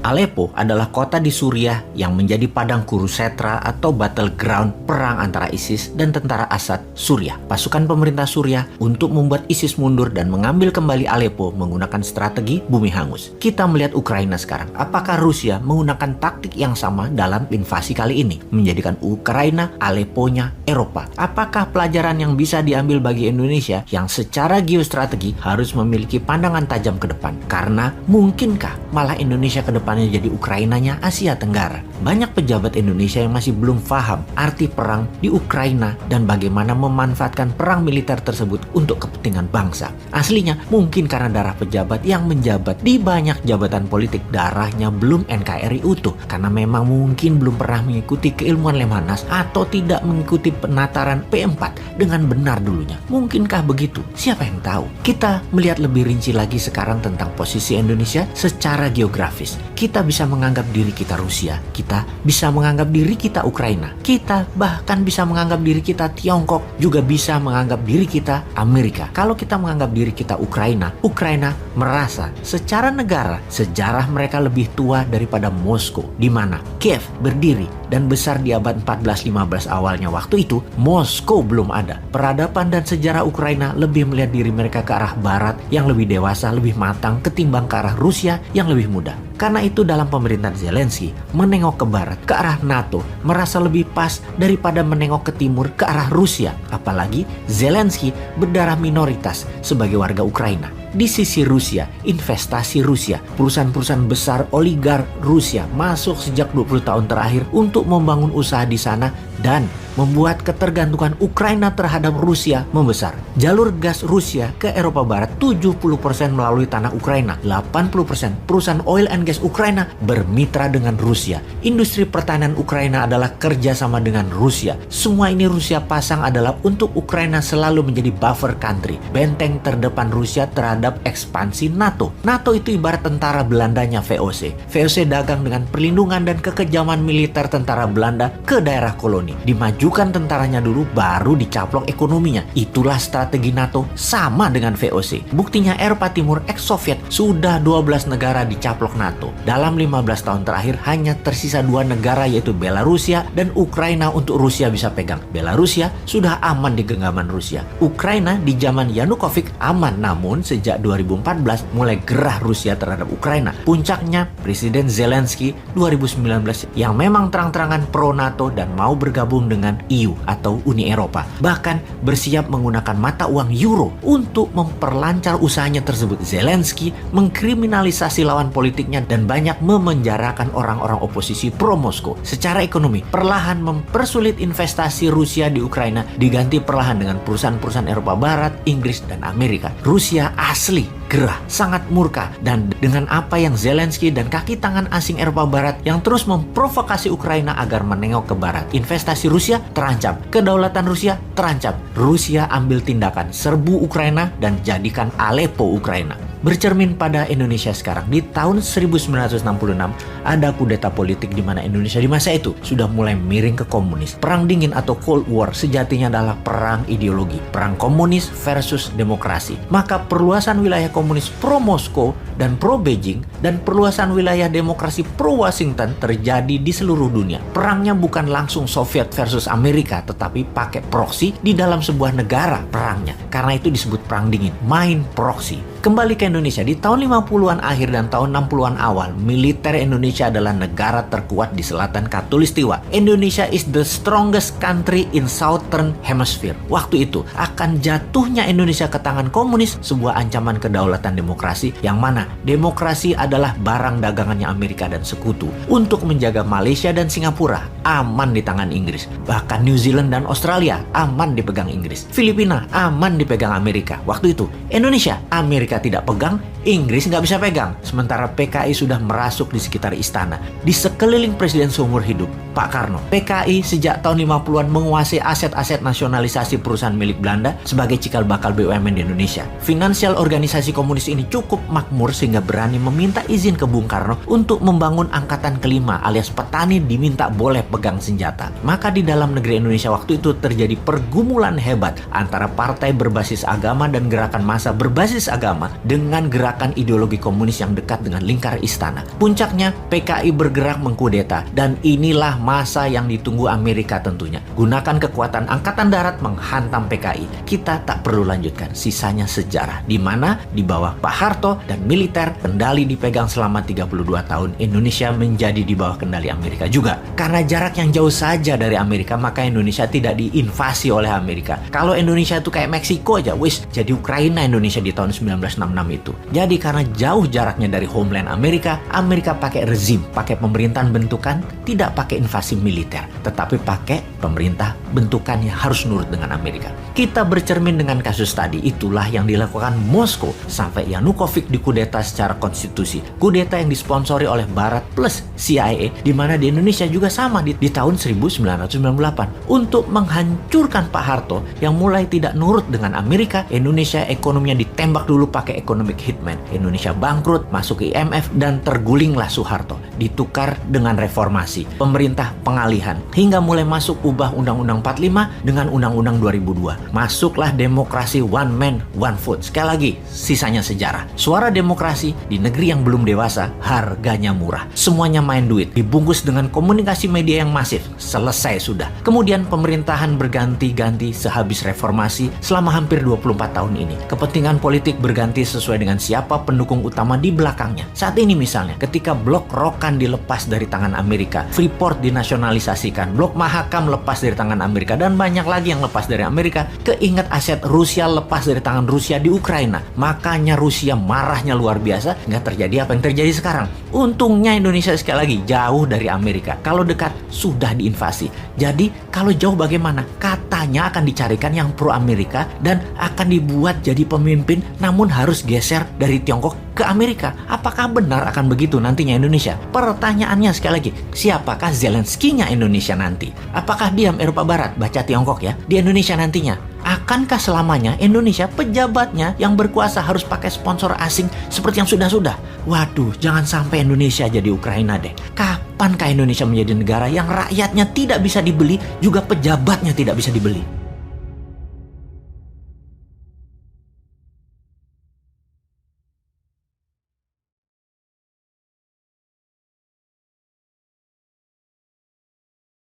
Aleppo adalah kota di Suriah yang menjadi padang Kurusetra atau battleground perang antara ISIS dan tentara Assad Suriah. Pasukan pemerintah Suriah untuk membuat ISIS mundur dan mengambil kembali Aleppo menggunakan strategi bumi hangus. Kita melihat Ukraina sekarang. Apakah Rusia menggunakan taktik yang sama dalam invasi kali ini? Menjadikan Ukraina Aleppo-nya Eropa. Apakah pelajaran yang bisa diambil bagi Indonesia yang secara geostrategi harus memiliki pandangan tajam ke depan? Karena mungkinkah malah Indonesia ke depan jadi Ukrainanya Asia Tenggara? Banyak pejabat Indonesia yang masih belum paham arti perang di Ukraina dan bagaimana memanfaatkan perang militer tersebut untuk kepentingan bangsa. Aslinya mungkin karena darah pejabat yang menjabat di banyak jabatan politik darahnya belum NKRI utuh, karena memang mungkin belum pernah mengikuti keilmuan Lemhanas atau tidak mengikuti penataran P4 dengan benar dulunya. Mungkinkah begitu? Siapa yang tahu? Kita melihat lebih rinci lagi sekarang tentang posisi Indonesia secara geografis. Kita bisa menganggap diri kita Rusia, kita bisa menganggap diri kita Ukraina, kita bahkan bisa menganggap diri kita Tiongkok, juga bisa menganggap diri kita Amerika. Kalau kita menganggap diri kita Ukraina, Ukraina merasa secara negara sejarah mereka lebih tua daripada Moskow, di mana Kiev berdiri dan besar di abad 14-15 awalnya. Waktu itu Moskow belum ada. Peradaban dan sejarah Ukraina lebih melihat diri mereka ke arah barat yang lebih dewasa, lebih matang ketimbang ke arah Rusia yang lebih muda. Karena itu dalam pemerintahan Zelensky, menengok ke barat, ke arah NATO, merasa lebih pas daripada menengok ke timur, ke arah Rusia. Apalagi Zelensky berdarah minoritas sebagai warga Ukraina. Di sisi Rusia, investasi Rusia, perusahaan-perusahaan besar oligark Rusia masuk sejak 20 tahun terakhir untuk membangun usaha di sana dan membuat ketergantungan Ukraina terhadap Rusia membesar. Jalur gas Rusia ke Eropa Barat 70% melalui tanah Ukraina. 80% perusahaan oil and gas Ukraina bermitra dengan Rusia. Industri pertahanan Ukraina adalah kerjasama dengan Rusia. Semua ini Rusia pasang adalah untuk Ukraina selalu menjadi buffer country, benteng terdepan Rusia terhadap ekspansi NATO. NATO itu ibarat tentara Belandanya VOC. VOC dagang dengan perlindungan dan kekejaman militer tentara Belanda ke daerah koloni. Dimajukan tentaranya dulu, baru dicaplok ekonominya. Itulah strategi NATO sama dengan VOC. Buktinya Eropa Timur ex-Soviet sudah 12 negara dicaplok NATO. Dalam 15 tahun terakhir hanya tersisa 2 negara yaitu Belarusia dan Ukraina untuk Rusia bisa pegang. Belarusia sudah aman di genggaman Rusia. Ukraina di zaman Yanukovych aman, namun sejak 2014 mulai gerah Rusia terhadap Ukraina. Puncaknya Presiden Zelensky 2019 yang memang terang-terangan pro NATO dan mau bergabung dengan EU atau Uni Eropa. Bahkan bersiap menggunakan mata uang euro untuk memperlancar usahanya tersebut. Zelensky mengkriminalisasi lawan politiknya dan banyak memenjarakan orang-orang oposisi pro Moskow. Secara ekonomi, perlahan mempersulit investasi Rusia di Ukraina diganti perlahan dengan perusahaan-perusahaan Eropa Barat, Inggris, dan Amerika. Rusia asli gerah, sangat murka, dan dengan apa yang Zelensky dan kaki tangan asing Eropa Barat yang terus memprovokasi Ukraina agar menengok ke barat. Investasi Rusia terancam, kedaulatan Rusia terancam. Rusia ambil tindakan, serbu Ukraina dan jadikan Aleppo Ukraina. Bercermin pada Indonesia sekarang, di tahun 1966 ada kudeta politik di mana Indonesia di masa itu sudah mulai miring ke komunis. Perang dingin atau Cold War sejatinya adalah perang ideologi, perang komunis versus demokrasi. Maka perluasan wilayah komunis pro Moskow dan pro Beijing dan perluasan wilayah demokrasi pro Washington terjadi di seluruh dunia. Perangnya bukan langsung Soviet versus Amerika, tetapi pakai proksi di dalam sebuah negara perangnya. Karena itu disebut perang dingin, main proksi. Kembali ke Indonesia, di tahun 50-an akhir dan tahun 60-an awal, militer Indonesia adalah negara terkuat di selatan Khatulistiwa. Indonesia is the strongest country in Southern Hemisphere. Waktu itu, akan jatuhnya Indonesia ke tangan komunis, sebuah ancaman kedaulatan demokrasi, yang mana demokrasi adalah barang dagangannya Amerika dan sekutu. Untuk menjaga Malaysia dan Singapura aman di tangan Inggris. Bahkan New Zealand dan Australia aman dipegang Inggris. Filipina aman dipegang Amerika. Waktu itu, Indonesia, Amerika tidak pegang, Inggris nggak bisa pegang. Sementara PKI sudah merasuk di sekitar istana. Di sekeliling presiden seumur hidup, Pak Karno. PKI sejak tahun 50-an menguasai aset-aset nasionalisasi perusahaan milik Belanda sebagai cikal bakal BUMN di Indonesia. Finansial organisasi komunis ini cukup makmur sehingga berani meminta izin ke Bung Karno untuk membangun angkatan kelima, alias petani diminta boleh pegang senjata. Maka di dalam negeri Indonesia waktu itu terjadi pergumulan hebat antara partai berbasis agama dan gerakan massa berbasis agama. bersama dengan gerakan ideologi komunis yang dekat dengan lingkar istana. Puncaknya, PKI bergerak mengkudeta, dan inilah masa yang ditunggu Amerika tentunya. Gunakan kekuatan angkatan darat menghantam PKI. Kita tak perlu lanjutkan, sisanya sejarah, di mana di bawah Pak Harto dan militer kendali dipegang selama 32 tahun. Indonesia menjadi di bawah kendali Amerika juga. Karena jarak yang jauh saja dari Amerika, maka Indonesia tidak diinvasi oleh Amerika. Kalau Indonesia itu kayak Meksiko aja, jadi Ukraina Indonesia di tahun 1966 itu. Jadi karena jauh jaraknya dari homeland Amerika, Amerika pakai rezim, pakai pemerintahan bentukan, tidak pakai invasi militer, tetapi pakai pemerintah bentukan yang harus nurut dengan Amerika. Kita bercermin dengan kasus tadi, itulah yang dilakukan Moskow sampai Yanukovych dikudeta secara konstitusi. Kudeta yang disponsori oleh Barat plus CIA, di mana di Indonesia juga sama di tahun 1998 untuk menghancurkan Pak Harto yang mulai tidak nurut dengan Amerika. Indonesia ekonominya ditembak dulu pakai economic hitman. Indonesia bangkrut, masuk ke IMF, dan tergulinglah Soeharto. Ditukar dengan reformasi, pemerintah pengalihan, hingga mulai masuk ubah Undang-Undang 45 dengan Undang-Undang 2002. Masuklah demokrasi one man, one vote. Sekali lagi, sisanya sejarah. Suara demokrasi di negeri yang belum dewasa, harganya murah. Semuanya main duit, dibungkus dengan komunikasi media yang masif. Selesai sudah. Kemudian pemerintahan berganti-ganti sehabis reformasi selama hampir 24 tahun ini. Kepentingan politik berganti sesuai dengan siapa pendukung utama di belakangnya. Saat ini misalnya, ketika blok Rokan dilepas dari tangan Amerika, Freeport dinasionalisasikan, blok Mahakam lepas dari tangan Amerika, dan banyak lagi yang lepas dari Amerika, keinget aset Rusia lepas dari tangan Rusia di Ukraina. Makanya Rusia marahnya luar biasa, nggak terjadi apa yang terjadi sekarang. Untungnya Indonesia sekali lagi jauh dari Amerika. Kalau dekat, sudah diinvasi. Jadi, kalau jauh bagaimana? Katanya akan dicarikan yang pro Amerika dan akan dibuat jadi pemimpin, namun harus geser dari Tiongkok ke Amerika. Apakah benar akan begitu nantinya Indonesia? Pertanyaannya sekali lagi, siapakah Zelensky-nya Indonesia nanti? Apakah diam Eropa Barat, baca Tiongkok ya, di Indonesia nantinya? Akankah selamanya Indonesia pejabatnya yang berkuasa harus pakai sponsor asing seperti yang sudah-sudah? Waduh, jangan sampai Indonesia jadi Ukraina deh. Kapankah Indonesia menjadi negara yang rakyatnya tidak bisa dibeli, juga pejabatnya tidak bisa dibeli?